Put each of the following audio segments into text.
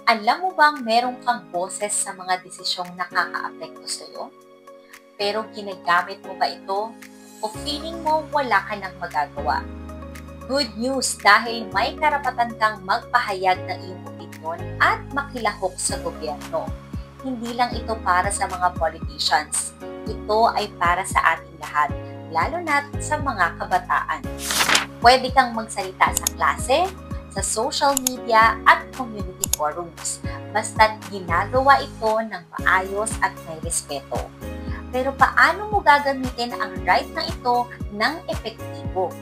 Alam mo bang meron kang boses sa mga desisyong nakakaapekto sa'yo? Pero ginagamit mo ba ito o feeling mo wala ka nang magagawa? Good news dahil may karapatan kang magpahayag ng iyong opinion at makilahok sa gobyerno. Hindi lang ito para sa mga politicians. Ito ay para sa ating lahat, lalo na sa mga kabataan. Pwede kang magsalita sa klase, sa social media at community forums. Basta't ginagawa ito ng maayos at may respeto. Pero paano mo gagamitin ang right na ito ng epektibo?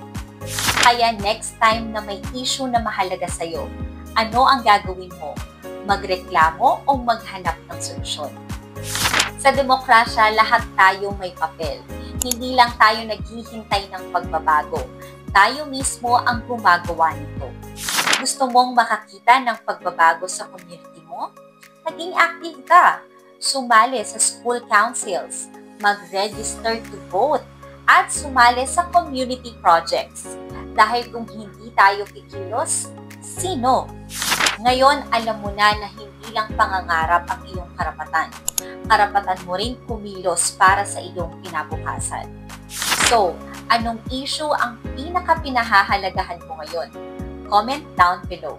Kaya next time na may issue na mahalaga sa'yo, ano ang gagawin mo? Magreklamo o maghanap ng solusyon? Sa demokrasya, lahat tayo may papel. Hindi lang tayo naghihintay ng pagbabago. Tayo mismo ang gumagawa nito. Gusto mong makakita ng pagbabago sa community mo? Maging active ka. Sumali sa school councils, mag-register to vote, at sumali sa community projects. Dahil kung hindi tayo kikilos, sino? Ngayon, alam mo na hindi lang pangangarap ang iyong karapatan. Karapatan mo rin kumilos para sa iyong kinabukasan. So, anong issue ang pinaka-pinahahalagahan mo ngayon? Comment down below.